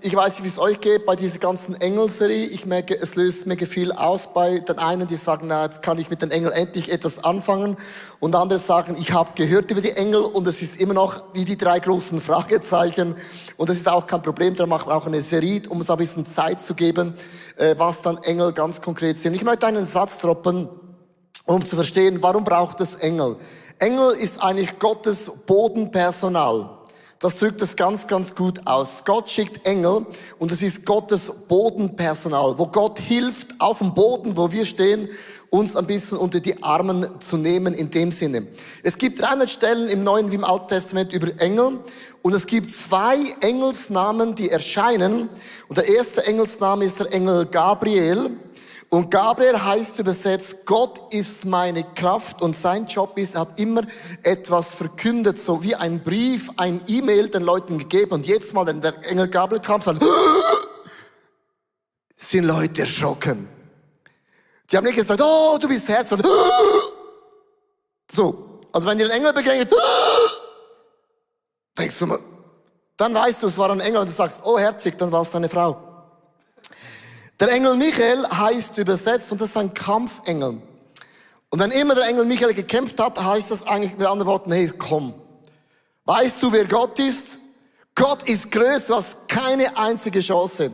Ich weiß nicht, wie es euch geht bei dieser ganzen Engelserie. Ich merke, es löst mega viel aus bei den einen, die sagen, na, jetzt kann ich mit den Engeln endlich etwas anfangen. Und andere sagen, ich habe gehört über die Engel und es ist immer noch wie die 3 großen Fragezeichen. Und das ist auch kein Problem, da machen wir auch eine Serie, um uns ein bisschen Zeit zu geben, was dann Engel ganz konkret sind. Ich möchte einen Satz droppen, um zu verstehen, warum braucht es Engel? Engel ist eigentlich Gottes Bodenpersonal. Das drückt es ganz, ganz gut aus. Gott schickt Engel und es ist Gottes Bodenpersonal, wo Gott hilft, auf dem Boden, wo wir stehen, uns ein bisschen unter die Armen zu nehmen in dem Sinne. Es gibt 300 Stellen im Neuen wie im Alten Testament über Engel und es gibt 2 Engelsnamen, die erscheinen. Und der erste Engelsname ist der Engel Gabriel. Und Gabriel heißt übersetzt, Gott ist meine Kraft und sein Job ist, er hat immer etwas verkündet, so wie ein Brief, ein E-Mail den Leuten gegeben. Und jetzt mal, wenn der Engel Gabriel kam, sind Leute erschrocken. Die haben nicht gesagt, oh, du bist Herz. So, also wenn dir ein Engel begegnet, denkst du mal, dann weißt du, es war ein Engel und du sagst, oh herzig, dann war es deine Frau. Der Engel Michael heißt übersetzt, und das ist ein Kampfengel. Und wenn immer der Engel Michael gekämpft hat, heißt das eigentlich mit anderen Worten, hey, komm. Weißt du, wer Gott ist? Gott ist größer, du hast keine einzige Chance.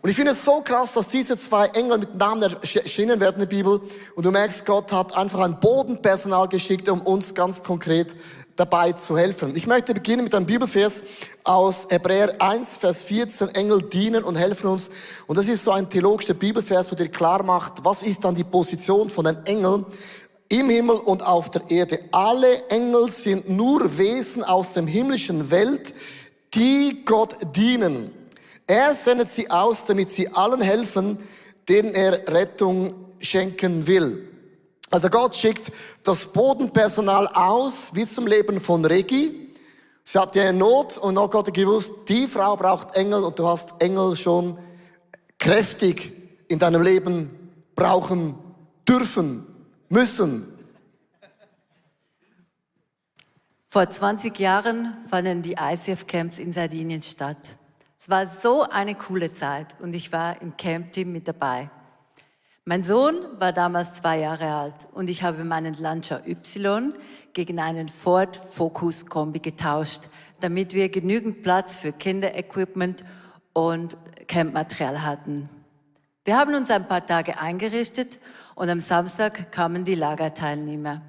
Und ich finde es so krass, dass diese 2 Engel mit Namen erschienen werden in der Bibel. Und du merkst, Gott hat einfach ein Bodenpersonal geschickt, um uns ganz konkret dabei zu helfen. Ich möchte beginnen mit einem Bibelvers aus Hebräer 1, Vers 14. Engel dienen und helfen uns. Und das ist so ein theologischer Bibelvers, wo dir klar macht, was ist dann die Position von den Engeln im Himmel und auf der Erde. Alle Engel sind nur Wesen aus der himmlischen Welt, die Gott dienen. Er sendet sie aus, damit sie allen helfen, denen er Rettung schenken will. Also Gott schickt das Bodenpersonal aus, wie zum Leben von Regi. Sie hatte eine Not und auch Gott hat gewusst, die Frau braucht Engel und du hast Engel schon kräftig in deinem Leben brauchen dürfen, müssen. Vor 20 Jahren fanden die ICF-Camps in Sardinien statt. Es war so eine coole Zeit und ich war im Camp-Team mit dabei. Mein Sohn war damals 2 Jahre alt und ich habe meinen Lancia Y gegen einen Ford Focus Kombi getauscht, damit wir genügend Platz für Kinderequipment und Campmaterial hatten. Wir haben uns ein paar Tage eingerichtet und am Samstag kamen die Lagerteilnehmer.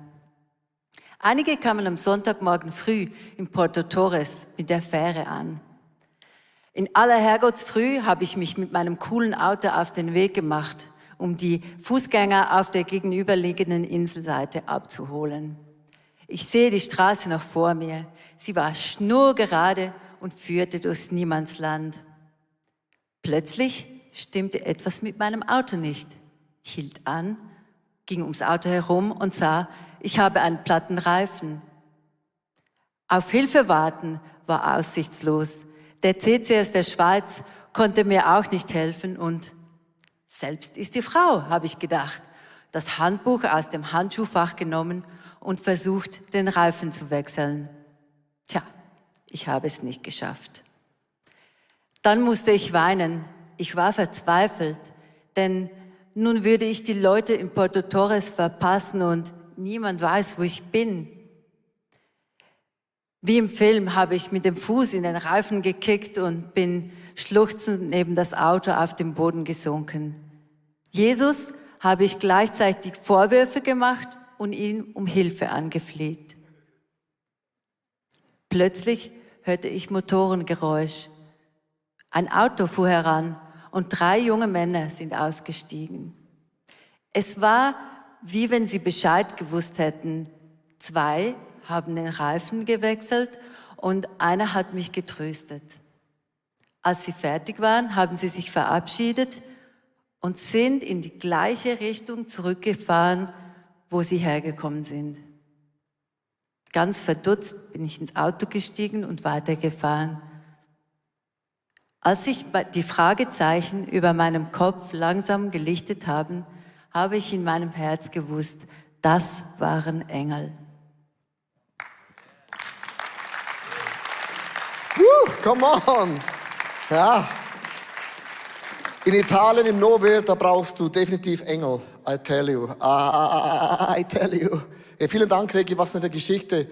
Einige kamen am Sonntagmorgen früh in Porto Torres mit der Fähre an. In aller Herrgottsfrüh habe ich mich mit meinem coolen Auto auf den Weg gemacht, um die Fußgänger auf der gegenüberliegenden Inselseite abzuholen. Ich sehe die Straße noch vor mir. Sie war schnurgerade und führte durchs Niemandsland. Plötzlich stimmte etwas mit meinem Auto nicht. Ich hielt an, ging ums Auto herum und sah, ich habe einen platten Reifen. Auf Hilfe warten war aussichtslos. Der CCS der Schweiz konnte mir auch nicht helfen und selbst ist die Frau, habe ich gedacht, das Handbuch aus dem Handschuhfach genommen und versucht, den Reifen zu wechseln. Tja, ich habe es nicht geschafft. Dann musste ich weinen. Ich war verzweifelt, denn nun würde ich die Leute in Porto Torres verpassen und niemand weiß, wo ich bin. Wie im Film habe ich mit dem Fuß in den Reifen gekickt und bin schluchzend neben das Auto auf den Boden gesunken. Jesus habe ich gleichzeitig Vorwürfe gemacht und ihn um Hilfe angefleht. Plötzlich hörte ich Motorengeräusch. Ein Auto fuhr heran und 3 junge Männer sind ausgestiegen. Es war, wie wenn sie Bescheid gewusst hätten. 2 haben den Reifen gewechselt und einer hat mich getröstet. Als sie fertig waren, haben sie sich verabschiedet und sind in die gleiche Richtung zurückgefahren, wo sie hergekommen sind. Ganz verdutzt bin ich ins Auto gestiegen und weitergefahren. Als sich die Fragezeichen über meinem Kopf langsam gelichtet haben, habe ich in meinem Herz gewusst, das waren Engel. Come on! Ja, In Italien, im Nowhere, da brauchst du definitiv Engel. I tell you. I tell you. Ja, vielen Dank, Regi, was eine Geschichte.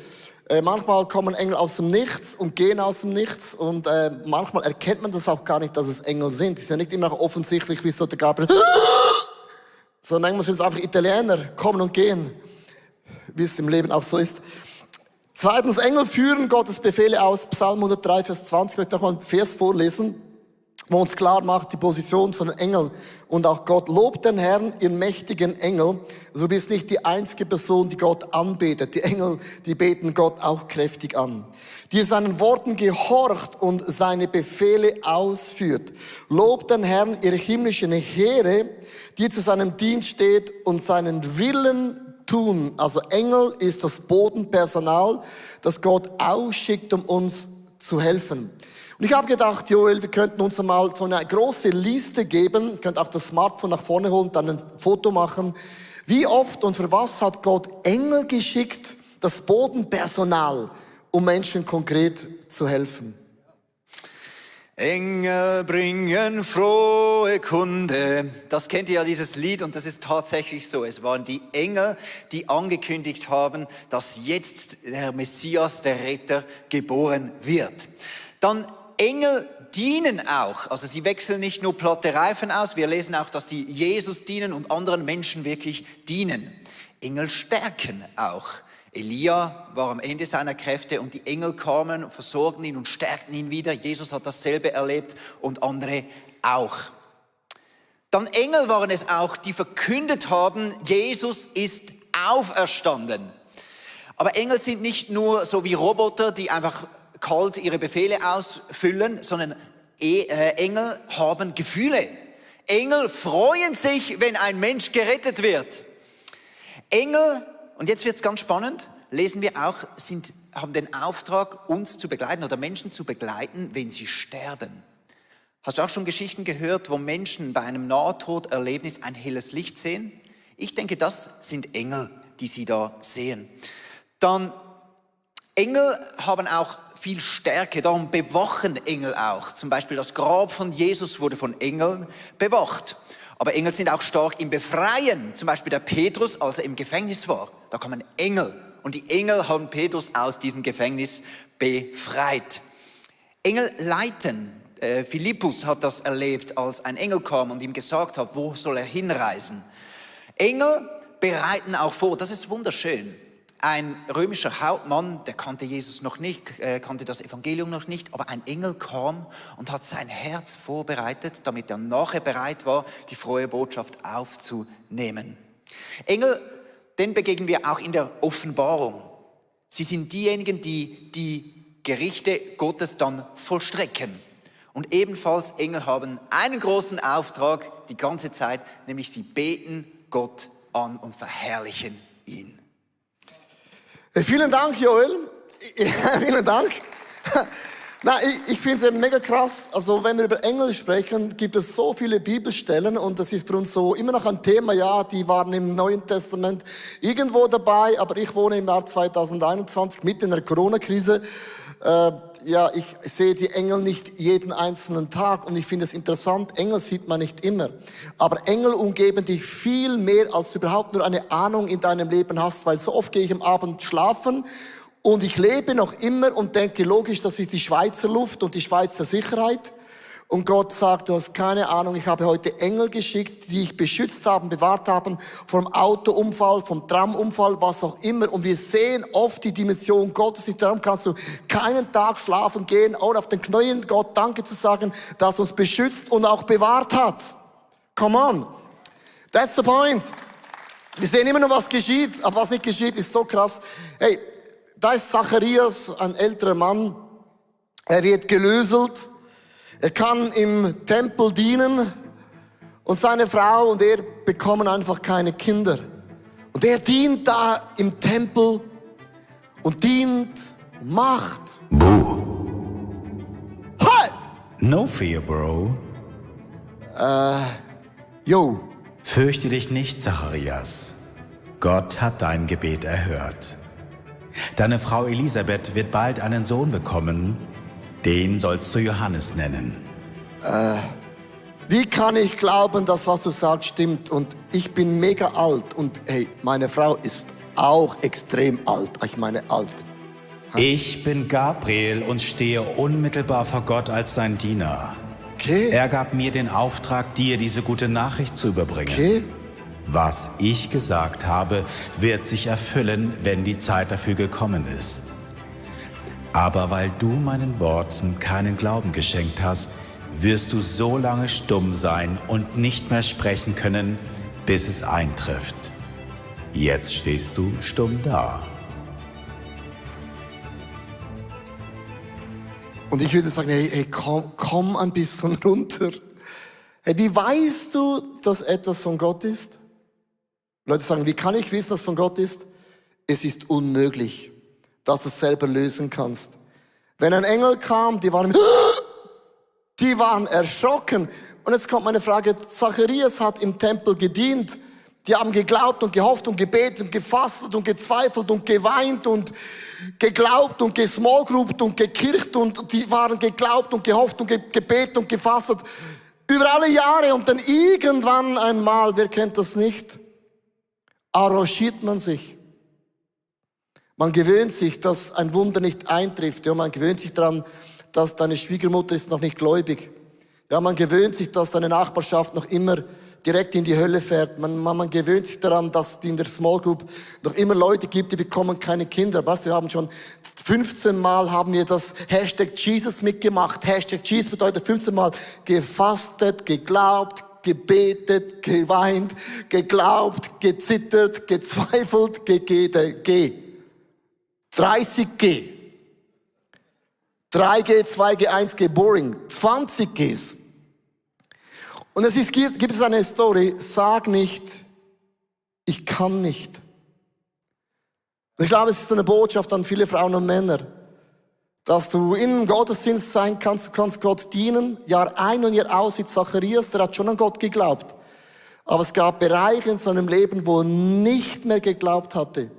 Manchmal kommen Engel aus dem Nichts und gehen aus dem Nichts. Und manchmal erkennt man das auch gar nicht, dass es Engel sind. Die sind ja nicht immer offensichtlich wie so der Gabriel. Sondern manchmal sind es einfach Italiener, kommen und gehen. Wie es im Leben auch so ist. Zweitens, Engel führen Gottes Befehle aus. Psalm 103, Vers 20. Ich möchte noch mal einen Vers vorlesen, wo uns klar macht, die Position von den Engeln und auch Gott. Lobt den Herrn, ihr mächtigen Engel. Du bist nicht die einzige Person, die Gott anbetet. Die Engel, die beten Gott auch kräftig an. Die seinen Worten gehorcht und seine Befehle ausführt. Lobt den Herrn, ihr himmlischen Heere, die zu seinem Dienst steht und seinen Willen tun. Also Engel ist das Bodenpersonal, das Gott ausschickt, um uns zu helfen. Und ich habe gedacht, Joel, wir könnten uns mal so eine große Liste geben. Ihr könnt auch das Smartphone nach vorne holen, dann ein Foto machen. Wie oft und für was hat Gott Engel geschickt, das Bodenpersonal, um Menschen konkret zu helfen? Engel bringen frohe Kunde. Das kennt ihr ja, dieses Lied, und das ist tatsächlich so. Es waren die Engel, die angekündigt haben, dass jetzt der Messias, der Retter, geboren wird. Dann Engel dienen auch, also sie wechseln nicht nur platte Reifen aus, wir lesen auch, dass sie Jesus dienen und anderen Menschen wirklich dienen. Engel stärken auch. Elia war am Ende seiner Kräfte und die Engel kamen, versorgten ihn und stärkten ihn wieder. Jesus hat dasselbe erlebt und andere auch. Dann Engel waren es auch, die verkündet haben, Jesus ist auferstanden. Aber Engel sind nicht nur so wie Roboter, die einfach kalt ihre Befehle ausfüllen, sondern Engel haben Gefühle. Engel freuen sich, wenn ein Mensch gerettet wird. Engel, und jetzt wird's ganz spannend, lesen wir auch, haben den Auftrag, uns zu begleiten oder Menschen zu begleiten, wenn sie sterben. Hast du auch schon Geschichten gehört, wo Menschen bei einem Nahtoderlebnis ein helles Licht sehen? Ich denke, das sind Engel, die sie da sehen. Dann, Engel haben auch viel Stärke, darum bewachen Engel auch. Zum Beispiel das Grab von Jesus wurde von Engeln bewacht. Aber Engel sind auch stark im Befreien. Zum Beispiel der Petrus, als er im Gefängnis war, da kamen Engel. Und die Engel haben Petrus aus diesem Gefängnis befreit. Engel leiten. Philippus hat das erlebt, als ein Engel kam und ihm gesagt hat, wo soll er hinreisen. Engel bereiten auch vor, das ist wunderschön. Ein römischer Hauptmann, der kannte Jesus noch nicht, kannte das Evangelium noch nicht, aber ein Engel kam und hat sein Herz vorbereitet, damit er nachher bereit war, die frohe Botschaft aufzunehmen. Engel, denen begegnen wir auch in der Offenbarung. Sie sind diejenigen, die die Gerichte Gottes dann vollstrecken. Und ebenfalls Engel haben einen großen Auftrag die ganze Zeit, nämlich sie beten Gott an und verherrlichen ihn. Vielen Dank, Joel. Vielen Dank. Na, ich finde es mega krass. Also, wenn wir über Engel sprechen, gibt es so viele Bibelstellen und das ist für uns so immer noch ein Thema. Ja, die waren im Neuen Testament irgendwo dabei, aber ich wohne im Jahr 2021 mitten in der Corona-Krise. Ja, ich sehe die Engel nicht jeden einzelnen Tag und ich finde es interessant, Engel sieht man nicht immer. Aber Engel umgeben dich viel mehr, als du überhaupt nur eine Ahnung in deinem Leben hast, weil so oft gehe ich am Abend schlafen und ich lebe noch immer und denke, logisch, das ist die Schweizer Luft und die Schweizer Sicherheit. Und Gott sagt, du hast keine Ahnung, ich habe heute Engel geschickt, die dich beschützt haben, bewahrt haben vom Autounfall, vom Tramunfall, was auch immer. Und wir sehen oft die Dimension Gottes. Darum kannst du keinen Tag schlafen gehen, ohne auf den Knien Gott Danke zu sagen, dass er uns beschützt und auch bewahrt hat. Come on. That's the point. Wir sehen immer nur, was geschieht, aber was nicht geschieht, ist so krass. Hey, da ist Zacharias, ein älterer Mann. Er wird gelöselt. Er kann im Tempel dienen und seine Frau und er bekommen einfach keine Kinder. Und er dient da im Tempel und dient und macht. Boo. Hi! No fear, Bro. Yo. Fürchte dich nicht, Zacharias. Gott hat dein Gebet erhört. Deine Frau Elisabeth wird bald einen Sohn bekommen. Den sollst du Johannes nennen. Wie kann ich glauben, dass was du sagst stimmt? Und ich bin mega alt und hey, meine Frau ist auch extrem alt. Ich meine alt. Ich bin Gabriel und stehe unmittelbar vor Gott als sein Diener. Okay. Er gab mir den Auftrag, dir diese gute Nachricht zu überbringen. Okay. Was ich gesagt habe, wird sich erfüllen, wenn die Zeit dafür gekommen ist. Aber weil du meinen Worten keinen Glauben geschenkt hast, wirst du so lange stumm sein und nicht mehr sprechen können, bis es eintrifft. Jetzt stehst du stumm da. Und ich würde sagen, hey, komm ein bisschen runter. Hey, wie weißt du, dass etwas von Gott ist? Leute sagen, wie kann ich wissen, dass es von Gott ist? Es ist unmöglich, dass du es selber lösen kannst. Wenn ein Engel kam, die waren erschrocken. Und jetzt kommt meine Frage, Zacharias hat im Tempel gedient. Die haben geglaubt und gehofft und gebetet und gefastet und gezweifelt und geweint und geglaubt und gesmallgroupt und gekircht und die waren geglaubt und gehofft und gebetet und gefastet über alle Jahre und dann irgendwann einmal, wer kennt das nicht, arrangiert man sich. Man gewöhnt sich, dass ein Wunder nicht eintrifft. Ja, man gewöhnt sich daran, dass deine Schwiegermutter ist noch nicht gläubig. Ja, man gewöhnt sich, dass deine Nachbarschaft noch immer direkt in die Hölle fährt. Man gewöhnt sich daran, dass es in der Small Group noch immer Leute gibt, die bekommen keine Kinder. Was? Wir haben schon 15 Mal haben wir das Hashtag Jesus mitgemacht. Hashtag Jesus bedeutet 15 Mal gefastet, geglaubt, gebetet, geweint, geglaubt, gezittert, gezweifelt, G. 30G. 3G, 2G, 1G, boring. 20 Gs. Und gibt es eine Story, sag nicht, ich kann nicht. Und ich glaube, es ist eine Botschaft an viele Frauen und Männer, dass du im Gottesdienst sein kannst, du kannst Gott dienen, Jahr ein und Jahr aus, wie Zacharias, der hat schon an Gott geglaubt. Aber es gab Bereiche in seinem Leben, wo er nicht mehr geglaubt hatte,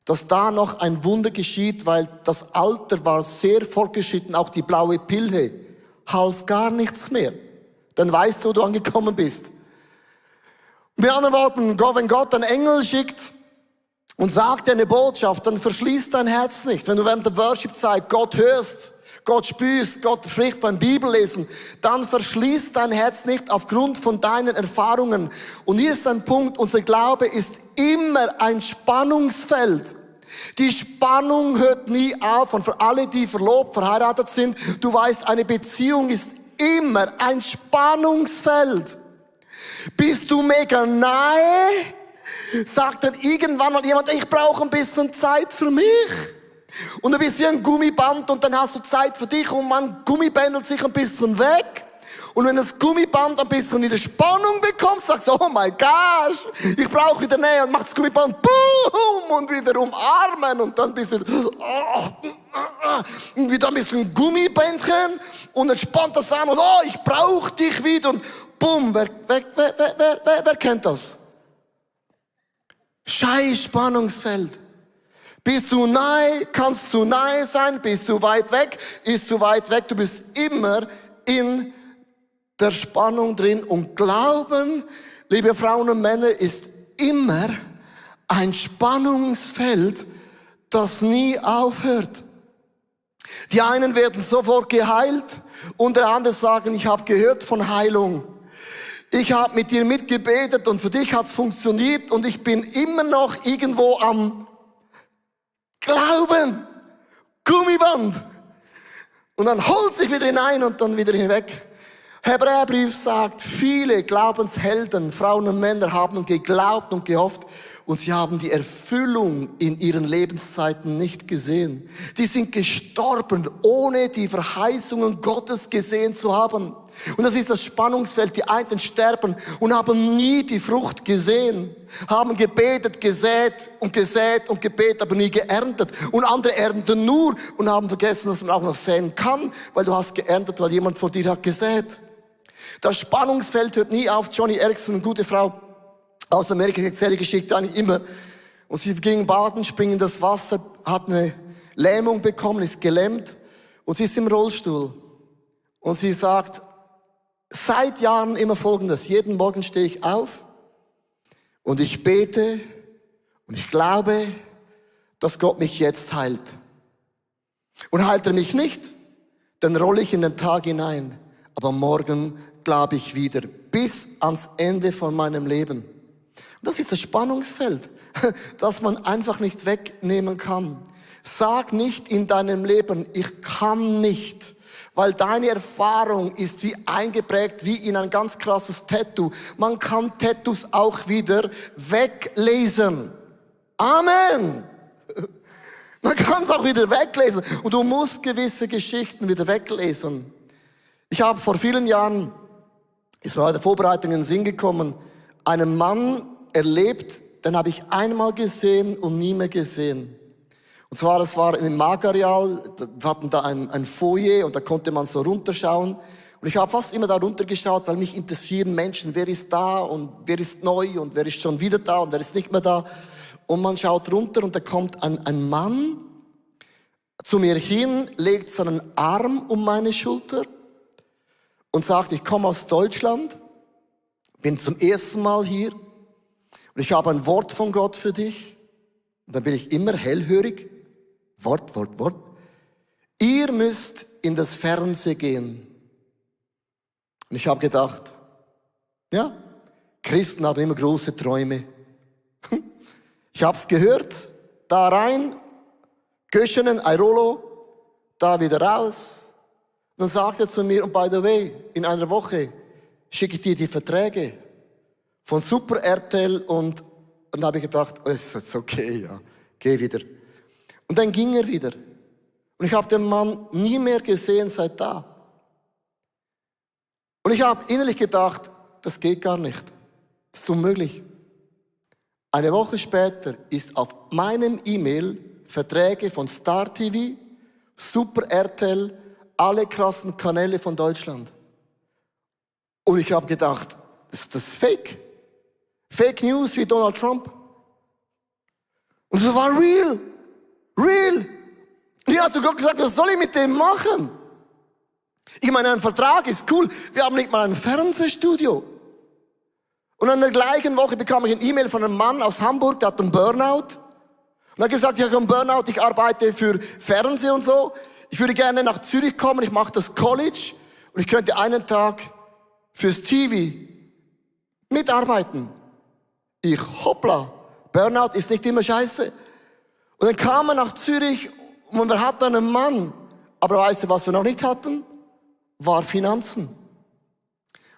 dass da noch ein Wunder geschieht, weil das Alter war sehr fortgeschritten, auch die blaue Pille half gar nichts mehr. Dann weißt du, wo du angekommen bist. Mit anderen Worten, wenn Gott einen Engel schickt und sagt dir eine Botschaft, dann verschließ dein Herz nicht. Wenn du während der Worship-Zeit Gott hörst, Gott spürst, Gott spricht beim Bibellesen, dann verschließ dein Herz nicht aufgrund von deinen Erfahrungen. Und hier ist ein Punkt, unser Glaube ist immer ein Spannungsfeld. Die Spannung hört nie auf. Und für alle, die verlobt, verheiratet sind, du weißt, eine Beziehung ist immer ein Spannungsfeld. Bist du mega nahe, sagt dann irgendwann mal jemand, ich brauche ein bisschen Zeit für mich. Und du bist wie ein Gummiband und dann hast du Zeit für dich und man gummibändelt sich ein bisschen weg. Und wenn das Gummiband ein bisschen wieder Spannung bekommt, sagst du, oh my gosh, ich brauche wieder Nähe und macht das Gummiband boom und wieder umarmen und dann bist du und wieder ein bisschen Gummibändchen und dann spannt das an und oh, ich brauche dich wieder und boom, wer kennt das? Scheiß Spannungsfeld. Bist du nahe, kannst du nahe sein, bist du weit weg, ist du weit weg, du bist immer in der Spannung drin und Glauben, liebe Frauen und Männer, ist immer ein Spannungsfeld, das nie aufhört. Die einen werden sofort geheilt und der andere sagen, ich habe gehört von Heilung. Ich habe mit dir mitgebetet und für dich hat es funktioniert und ich bin immer noch irgendwo am Glauben. Gummiband. Und dann holt sich wieder hinein und dann wieder hinweg. Hebräerbrief sagt, viele Glaubenshelden, Frauen und Männer haben geglaubt und gehofft und sie haben die Erfüllung in ihren Lebenszeiten nicht gesehen. Die sind gestorben, ohne die Verheißungen Gottes gesehen zu haben. Und das ist das Spannungsfeld. Die einen sterben und haben nie die Frucht gesehen. Haben gebetet, gesät und gebetet, aber nie geerntet. Und andere ernten nur und haben vergessen, dass man auch noch säen kann, weil du hast geerntet, weil jemand vor dir hat gesät. Das Spannungsfeld hört nie auf. Johnny Erickson, eine gute Frau aus Amerika, erzählt die Geschichte eigentlich immer. Und sie ging baden, springen in das Wasser, hat eine Lähmung bekommen, ist gelähmt und sie ist im Rollstuhl. Und sie sagt, seit Jahren immer Folgendes. Jeden Morgen stehe ich auf und ich bete und ich glaube, dass Gott mich jetzt heilt. Und heilt er mich nicht, dann rolle ich in den Tag hinein. Aber morgen glaube ich wieder, bis ans Ende von meinem Leben. Und das ist das Spannungsfeld, das man einfach nicht wegnehmen kann. Sag nicht in deinem Leben, ich kann nicht. Weil deine Erfahrung ist wie eingeprägt, wie in ein ganz krasses Tattoo. Man kann Tattoos auch wieder weglesen. Amen. Man kann es auch wieder weglesen. Und du musst gewisse Geschichten wieder weglesen. Ich habe vor vielen Jahren, es war in der Vorbereitung in den Sinn gekommen, einen Mann erlebt, den habe ich einmal gesehen und nie mehr gesehen. Und zwar, das war im Magareal, wir hatten da ein Foyer und da konnte man so runterschauen. Und ich habe fast immer da runtergeschaut, weil mich interessieren Menschen, wer ist da und wer ist neu und wer ist schon wieder da und wer ist nicht mehr da. Und man schaut runter und da kommt ein Mann zu mir hin, legt seinen Arm um meine Schulter und sagt, ich komme aus Deutschland, bin zum ersten Mal hier und ich habe ein Wort von Gott für dich. Und dann bin ich immer hellhörig. Wort. Ihr müsst in das Fernsehen gehen. Und ich habe gedacht, ja, Christen haben immer große Träume. Ich habe es gehört, da rein, Göschenen, Airolo, da wieder raus. Und dann sagt er zu mir, und by the way, in einer Woche schicke ich dir die Verträge von Super RTL und dann habe ich gedacht, oh, ist okay, ja, geh wieder. Und dann ging er wieder. Und ich habe den Mann nie mehr gesehen seit da. Und ich habe innerlich gedacht, das geht gar nicht. Das ist unmöglich. Eine Woche später ist auf meinem E-Mail Verträge von Star TV, Super RTL, alle krassen Kanäle von Deutschland. Und ich habe gedacht, ist das fake? Fake News wie Donald Trump. Und es war real. Real. Und ich habe zu Gott gesagt, was soll ich mit dem machen? Ich meine, ein Vertrag ist cool. Wir haben nicht mal ein Fernsehstudio. Und in der gleichen Woche bekam ich eine E-Mail von einem Mann aus Hamburg, der hat einen Burnout. Und er hat gesagt, ich habe einen Burnout, ich arbeite für Fernsehen und so. Ich würde gerne nach Zürich kommen, ich mache das College. Und ich könnte einen Tag fürs TV mitarbeiten. Ich, hoppla, Burnout ist nicht immer scheiße. Und dann kam er nach Zürich und wir hatten einen Mann. Aber weißt du, was wir noch nicht hatten? War Finanzen.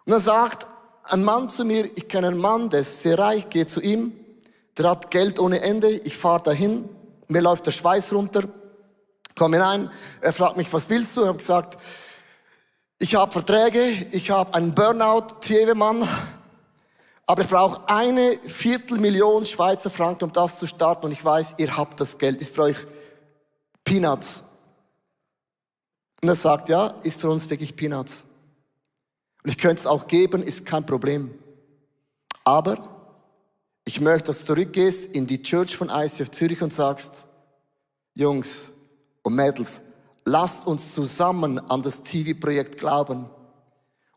Und dann sagt ein Mann zu mir, ich kenne einen Mann, der ist sehr reich, gehe zu ihm. Der hat Geld ohne Ende, ich fahre dahin, mir läuft der Schweiß runter, komme hinein, er fragt mich, was willst du? Ich habe gesagt, ich habe Verträge, ich habe einen Burnout, TV-Mann, aber ich brauche 250.000 Schweizer Franken, um das zu starten und ich weiß, ihr habt das Geld, ist für euch Peanuts. Und er sagt, ja, ist für uns wirklich Peanuts. Und ich könnte es auch geben, ist kein Problem. Aber ich möchte, dass du zurückgehst in die Church von ICF Zürich und sagst, Jungs und Mädels, lasst uns zusammen an das TV-Projekt glauben.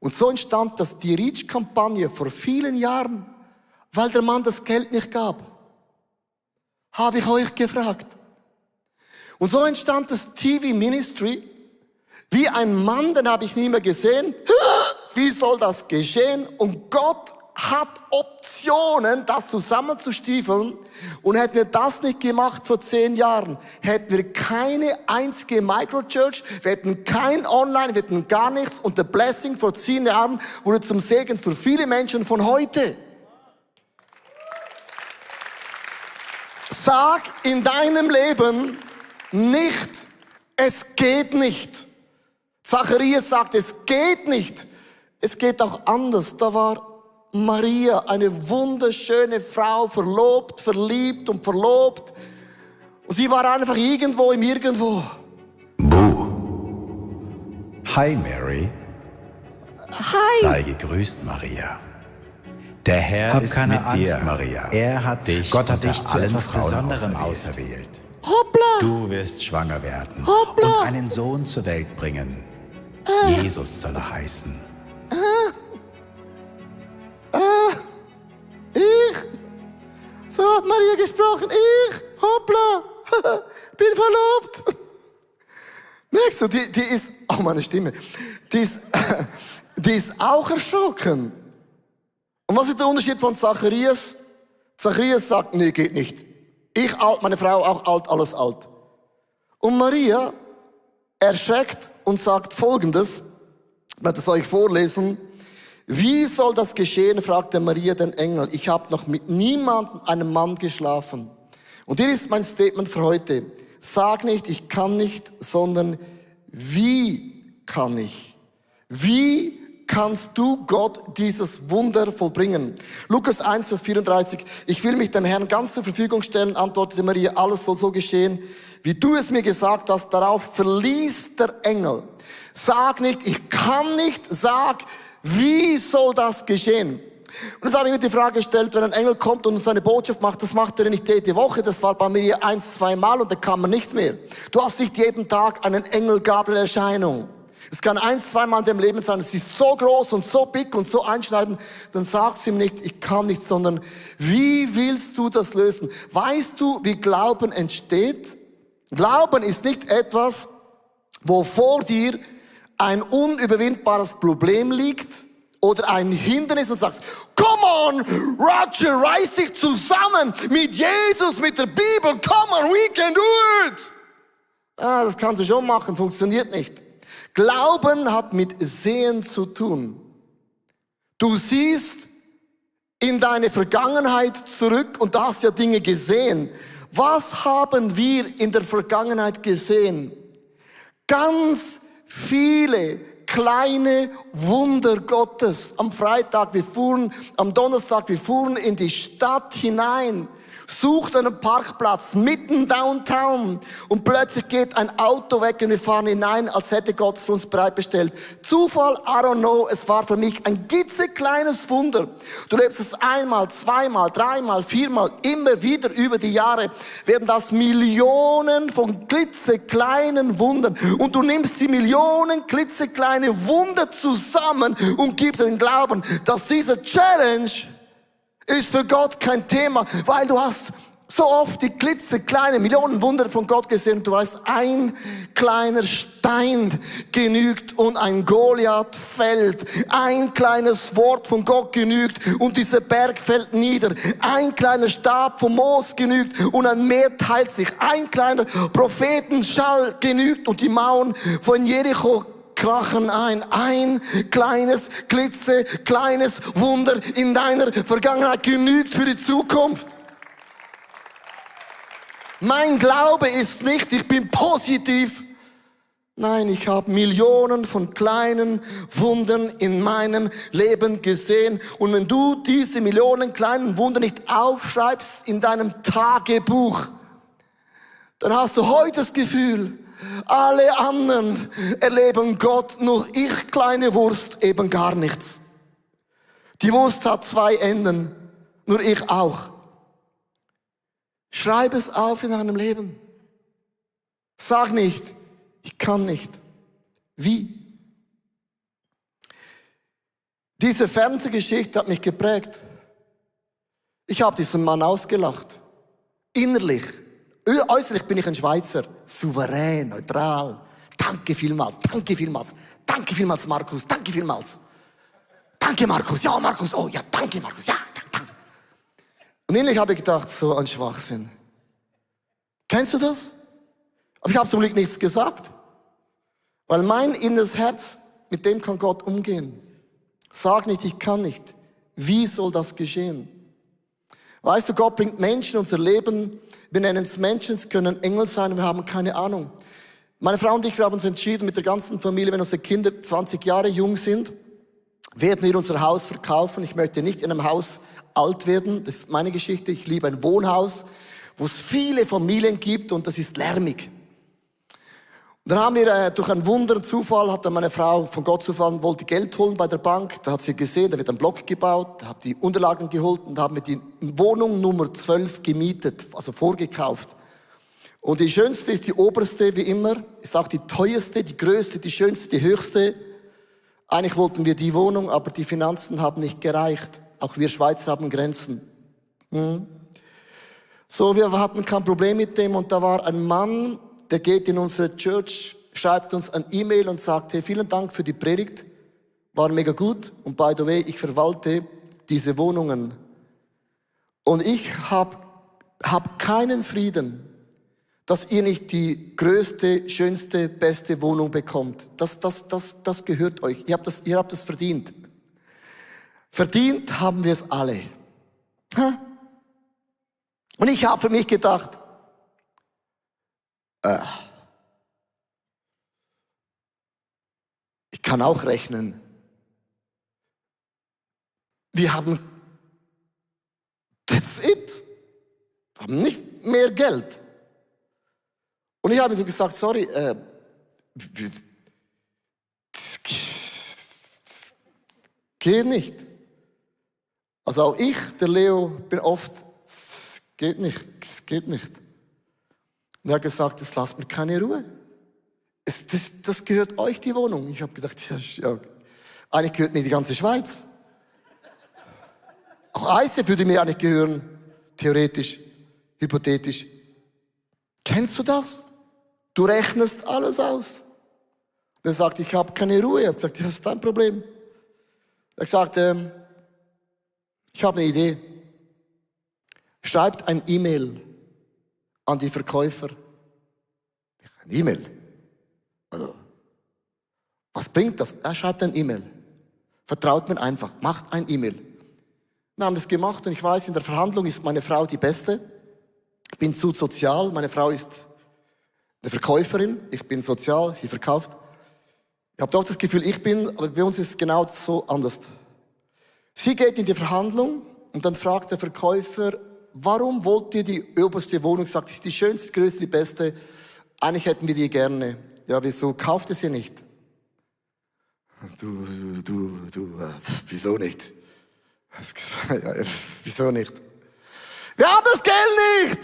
Und so entstand die Reach-Kampagne vor vielen Jahren, weil der Mann das Geld nicht gab. Habe ich euch gefragt. Und so entstand das TV-Ministry, wie ein Mann, den habe ich nie mehr gesehen. Wie soll das geschehen? Und Gott hat Optionen, das zusammenzustiefeln. Und hätten wir das nicht gemacht vor 10 Jahren, hätten wir keine einzige Microchurch, wir hätten kein Online, wir hätten gar nichts. Und der Blessing vor 10 Jahren wurde zum Segen für viele Menschen von heute. Sag in deinem Leben nicht, es geht nicht. Zacharias sagt, es geht nicht. Es geht auch anders. Da war Maria, eine wunderschöne Frau, verlobt, verliebt und verlobt. Und sie war einfach irgendwo im Irgendwo. Buh. Hi, Mary. Hi. Sei gegrüßt, Maria. Der Herr Hab ist keine mit Angst, dir. Maria. Er hat dich, Gott hat unter dich zu allen etwas Frauen Besonderem auserwählt. Hoppla. Du wirst schwanger werden Hoppla. und einen Sohn zur Welt bringen. Jesus soll er heißen. gesprochen. Ich, hoppla, bin verlobt. Merkst du, die ist, oh meine Stimme, die ist auch erschrocken. Und was ist der Unterschied von Zacharias? Zacharias sagt, nee, geht nicht. Ich alt, meine Frau auch alt, alles alt. Und Maria erschreckt und sagt Folgendes, ich werde es euch vorlesen. Wie soll das geschehen, fragte Maria den Engel. Ich habe noch mit niemandem, einem Mann, geschlafen. Und hier ist mein Statement für heute. Sag nicht, ich kann nicht, sondern wie kann ich? Wie kannst du Gott dieses Wunder vollbringen? Lukas 1, Vers 34. Ich will mich dem Herrn ganz zur Verfügung stellen, antwortete Maria. Alles soll so geschehen, wie du es mir gesagt hast. Darauf verließ der Engel. Sag nicht, ich kann nicht, sag, wie soll das geschehen? Und das habe ich mir die Frage gestellt, wenn ein Engel kommt und seine Botschaft macht, das macht er nicht jede Woche, das war bei mir 1, 2 Mal und dann kann man nicht mehr. Du hast nicht jeden Tag einen Engel Gabriel-Erscheinung. Es kann 1, 2 Mal in dem Leben sein, es ist so groß und so big und so einschneidend, dann sagst du ihm nicht, ich kann nicht, sondern wie willst du das lösen? Weißt du, wie Glauben entsteht? Glauben ist nicht etwas, wo vor dir ein unüberwindbares Problem liegt oder ein Hindernis und sagst, come on, Roger, reiß dich zusammen mit Jesus, mit der Bibel, come on, we can do it. Das kannst du schon machen, funktioniert nicht. Glauben hat mit Sehen zu tun. Du siehst in deine Vergangenheit zurück und du hast ja Dinge gesehen. Was haben wir in der Vergangenheit gesehen? Ganz viele kleine Wunder Gottes. Am Freitag, am Donnerstag, wir fuhren in die Stadt hinein, suchten einen Parkplatz mitten downtown und plötzlich geht ein Auto weg und wir fahren hinein, als hätte Gott es für uns bereitgestellt. Zufall, I don't know, es war für mich ein klitzekleines Wunder. Du lebst es einmal, zweimal, dreimal, viermal, immer wieder über die Jahre werden das Millionen von klitzekleinen Wundern und du nimmst die Millionen klitzekleine Wunder zusammen und gibst den Glauben, dass diese Challenge ist für Gott kein Thema, weil du hast so oft die klitzekleine Millionen Wunder von Gott gesehen und du weißt, ein kleiner Stein genügt und ein Goliath fällt. Ein kleines Wort von Gott genügt und dieser Berg fällt nieder. Ein kleiner Stab vom Moos genügt und ein Meer teilt sich. Ein kleiner Prophetenschall genügt und die Mauern von Jericho krachen ein. Ein kleines, klitzekleines Wunder in deiner Vergangenheit genügt für die Zukunft. Mein Glaube ist nicht, ich bin positiv. Nein, ich habe Millionen von kleinen Wundern in meinem Leben gesehen. Und wenn du diese Millionen kleinen Wunder nicht aufschreibst in deinem Tagebuch, dann hast du heute das Gefühl, alle anderen erleben Gott, nur ich, kleine Wurst, eben gar nichts. Die Wurst hat 2 Enden, nur ich auch. Schreib es auf in deinem Leben. Sag nicht, ich kann nicht. Wie? Diese Fernsehgeschichte hat mich geprägt. Ich habe diesen Mann ausgelacht. Innerlich. Äußerlich bin ich ein Schweizer. Souverän, neutral. Danke vielmals, danke vielmals. Danke vielmals, Markus, danke vielmals. Danke, Markus, ja, Markus, oh ja, danke, Markus, ja, danke. Und innerlich habe ich gedacht, so ein Schwachsinn. Kennst du das? Aber ich habe zum Glück nichts gesagt. Weil mein inneres Herz, mit dem kann Gott umgehen. Sag nicht, ich kann nicht. Wie soll das geschehen? Weißt du, Gott bringt Menschen in unser Leben. Wir nennen es Menschen, es können Engel sein, wir haben keine Ahnung. Meine Frau und ich, wir haben uns entschieden, mit der ganzen Familie, wenn unsere Kinder 20 Jahre jung sind, werden wir unser Haus verkaufen. Ich möchte nicht in einem Haus alt werden. Das ist meine Geschichte. Ich liebe ein Wohnhaus, wo es viele Familien gibt und das ist lärmig. Und dann haben wir durch einen Wunder, Zufall, hat dann meine Frau von Gott Zufall, wollte Geld holen bei der Bank. Da hat sie gesehen, da wird ein Block gebaut, da hat die Unterlagen geholt und da haben wir die Wohnung Nummer 12 gemietet, also vorgekauft. Und die schönste ist die oberste, wie immer, ist auch die teuerste, die größte, die schönste, die höchste. Eigentlich wollten wir die Wohnung, aber die Finanzen haben nicht gereicht. Auch wir Schweizer haben Grenzen. So, wir hatten kein Problem mit dem und da war ein Mann, der geht in unsere Church, schreibt uns ein E-Mail und sagt, hey, vielen Dank für die Predigt, war mega gut und by the way, ich verwalte diese Wohnungen. Und ich hab keinen Frieden, dass ihr nicht die größte, schönste, beste Wohnung bekommt. Das gehört euch. Ihr habt das verdient. Verdient haben wir es alle. Und ich habe für mich gedacht, ich kann auch rechnen. Wir haben, that's it. Wir haben nicht mehr Geld. Und ich habe ihm so gesagt, sorry, das geht nicht. Also auch ich, der Leo, bin oft, es geht nicht. Und er hat gesagt, das lasst mir keine Ruhe. Das gehört euch, die Wohnung. Ich habe gedacht, ja, eigentlich gehört mir die ganze Schweiz. Auch ICF würde mir eigentlich gehören, theoretisch, hypothetisch. Kennst du das? Du rechnest alles aus. Und er sagt, ich habe keine Ruhe. Ich habe gesagt, das ist dein Problem. Er hat gesagt, ich habe eine Idee. Schreibt ein E-Mail an die Verkäufer. Ein E-Mail? Also, was bringt das? Er schreibt ein E-Mail. Vertraut mir einfach. Macht ein E-Mail. Wir haben das gemacht und ich weiß, in der Verhandlung ist meine Frau die Beste. Ich bin zu sozial. Meine Frau ist eine Verkäuferin. Ich bin sozial. Sie verkauft. Ich habe doch das Gefühl, aber bei uns ist es genau so anders. Sie geht in die Verhandlung und dann fragt der Verkäufer, warum wollt ihr die oberste Wohnung? Sagt, sie ist die schönste, größte, die beste. Eigentlich hätten wir die gerne. Ja, wieso kauft ihr sie nicht? Wieso nicht? Wieso nicht? Wir haben das Geld nicht!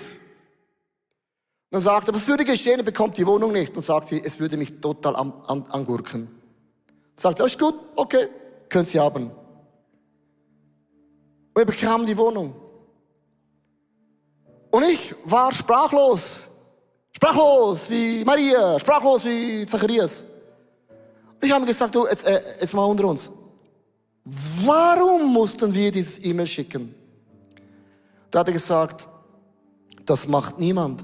Dann sagt er, was würde geschehen, er bekommt die Wohnung nicht. Dann sagt sie, es würde mich total angurken. Dann sagt er, ist gut, okay, können Sie haben. Und wir bekamen die Wohnung. Und ich war sprachlos. Sprachlos wie Maria, sprachlos wie Zacharias. Und ich habe gesagt, du, jetzt mal unter uns. Warum mussten wir dieses E-Mail schicken? Da hat er gesagt, das macht niemand.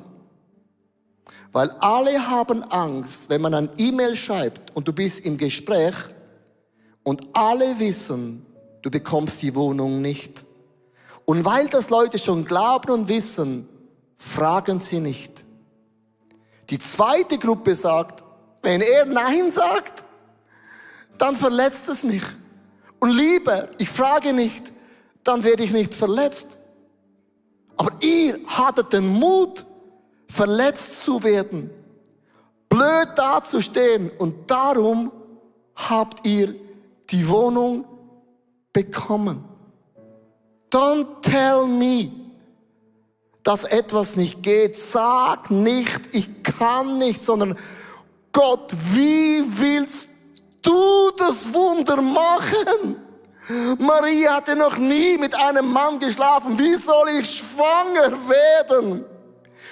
Weil alle haben Angst, wenn man ein E-Mail schreibt und du bist im Gespräch und alle wissen, du bekommst die Wohnung nicht. Und weil das Leute schon glauben und wissen, fragen sie nicht. Die zweite Gruppe sagt, wenn er Nein sagt, dann verletzt es mich. Und lieber, ich frage nicht, dann werde ich nicht verletzt. Aber ihr hattet den Mut, verletzt zu werden, blöd dazustehen und darum habt ihr die Wohnung bekommen. Don't tell me, dass etwas nicht geht. Sag nicht, ich kann nicht, sondern Gott, wie willst du das Wunder machen? Maria hatte noch nie mit einem Mann geschlafen. Wie soll ich schwanger werden?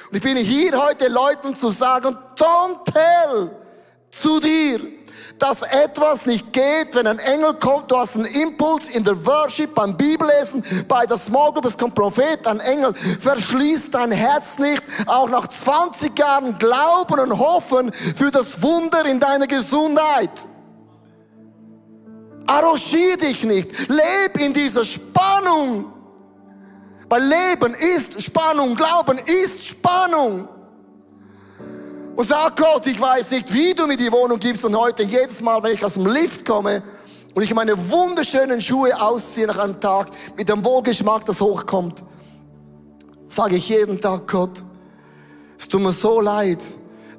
Und ich bin hier heute, Leuten zu sagen, don't tell zu dir, dass etwas nicht geht, wenn ein Engel kommt. Du hast einen Impuls in der Worship, beim Bibellesen, bei der Small Group, es kommt Prophet, ein Engel. Verschließ dein Herz nicht, auch nach 20 Jahren glauben und hoffen für das Wunder in deiner Gesundheit. Arrangier dich nicht. Leb in dieser Spannung. Weil Leben ist Spannung, Glauben ist Spannung. Und sag Gott, ich weiß nicht, wie du mir die Wohnung gibst. Und heute, jedes Mal, wenn ich aus dem Lift komme und ich meine wunderschönen Schuhe ausziehe nach einem Tag mit dem Wohlgeschmack, das hochkommt, sage ich jeden Tag, Gott, es tut mir so leid,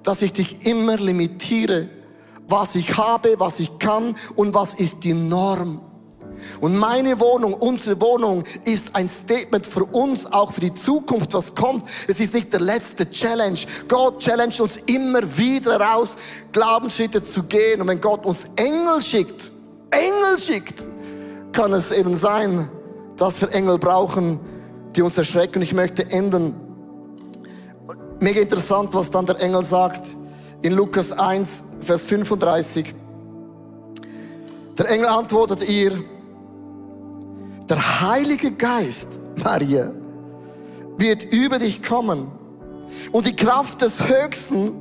dass ich dich immer limitiere, was ich habe, was ich kann und was ist die Norm. Und meine Wohnung, unsere Wohnung ist ein Statement für uns, auch für die Zukunft, was kommt. Es ist nicht der letzte Challenge. Gott challenge uns immer wieder raus, Glaubensschritte zu gehen. Und wenn Gott uns Engel schickt, kann es eben sein, dass wir Engel brauchen, die uns erschrecken. Ich möchte enden Mega interessant, was dann der Engel sagt in Lukas 1, Vers 35. Der Engel antwortet ihr, der Heilige Geist, Maria, wird über dich kommen und die Kraft des Höchsten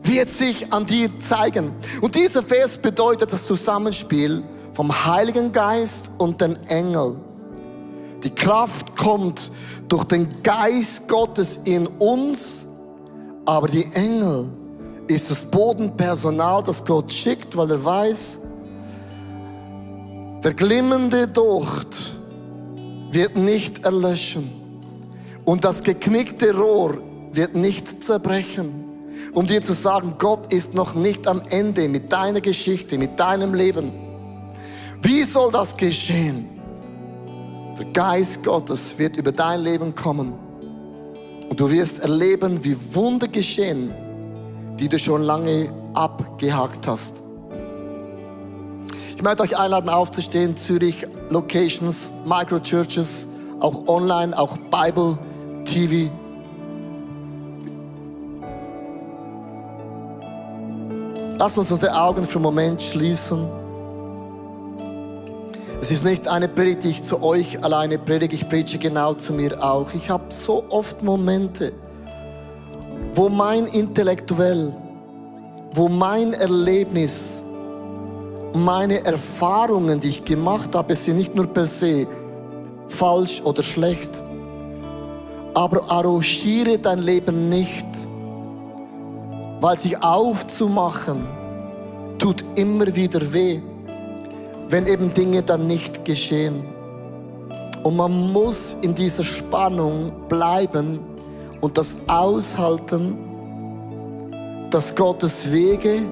wird sich an dir zeigen. Und dieser Vers bedeutet das Zusammenspiel vom Heiligen Geist und den Engel. Die Kraft kommt durch den Geist Gottes in uns, aber die Engel ist das Bodenpersonal, das Gott schickt, weil er weiß, der glimmende Docht wird nicht erlöschen und das geknickte Rohr wird nicht zerbrechen, um dir zu sagen, Gott ist noch nicht am Ende mit deiner Geschichte, mit deinem Leben. Wie soll das geschehen? Der Geist Gottes wird über dein Leben kommen und du wirst erleben, wie Wunder geschehen, die du schon lange abgehakt hast. Ich möchte euch einladen, aufzustehen. Zürich Locations, Microchurches, auch online, auch Bible TV. Lass uns unsere Augen für einen Moment schließen. Es ist nicht eine Predigt, die ich zu euch alleine predige, ich predige genau zu mir auch. Ich habe so oft Momente, wo mein Intellektuell, wo mein Erlebnis, meine Erfahrungen, die ich gemacht habe, sind nicht nur per se falsch oder schlecht, aber arrangiere dein Leben nicht, weil sich aufzumachen tut immer wieder weh, wenn eben Dinge dann nicht geschehen. Und man muss in dieser Spannung bleiben und das aushalten, dass Gottes Wege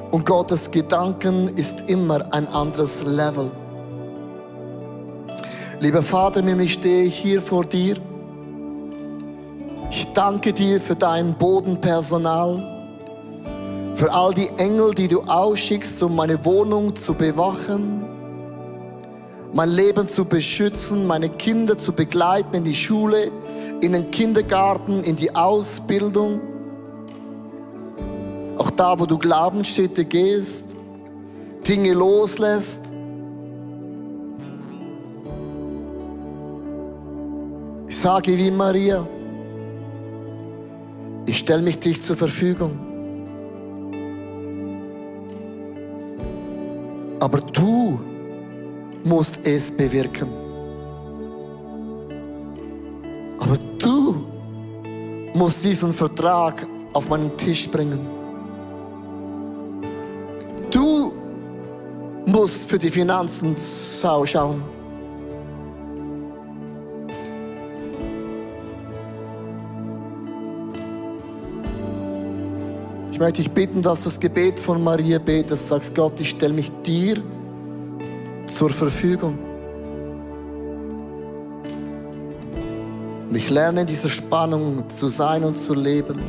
und Gottes Gedanken ist immer ein anderes Level. Lieber Vater, ich stehe hier vor dir. Ich danke dir für dein Bodenpersonal, für all die Engel, die du ausschickst, um meine Wohnung zu bewachen, mein Leben zu beschützen, meine Kinder zu begleiten in die Schule, in den Kindergarten, in die Ausbildung. Auch da, wo du Glaubensschritte gehst, Dinge loslässt. Ich sage wie Maria, ich stelle mich dich zur Verfügung. Aber du musst es bewirken. Aber du musst diesen Vertrag auf meinen Tisch bringen. Du musst für die Finanzen schauen. Ich möchte dich bitten, dass du das Gebet von Maria betest. Sagst, Gott, ich stelle mich dir zur Verfügung. Und ich lerne in dieser Spannung zu sein und zu leben.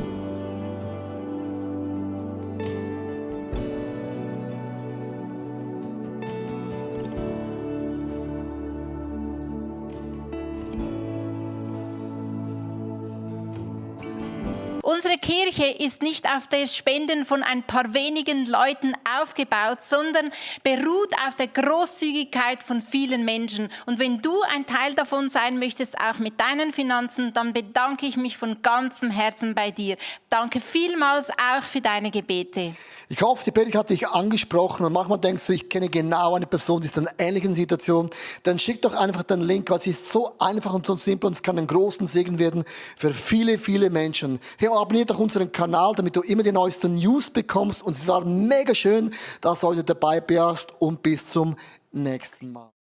Unsere Kirche ist nicht auf das Spenden von ein paar wenigen Leuten aufgebaut, sondern beruht auf der Großzügigkeit von vielen Menschen. Und wenn du ein Teil davon sein möchtest, auch mit deinen Finanzen, dann bedanke ich mich von ganzem Herzen bei dir. Danke vielmals auch für deine Gebete. Ich hoffe, die Predigt hat dich angesprochen und manchmal denkst du, ich kenne genau eine Person, die ist in einer ähnlichen Situation. Dann schick doch einfach den Link, weil es ist so einfach und so simpel und es kann einen großen Segen werden für viele, viele Menschen. Hey, abonniere doch unseren Kanal, damit du immer die neuesten News bekommst. Und es war mega schön, dass du heute dabei warst und bis zum nächsten Mal.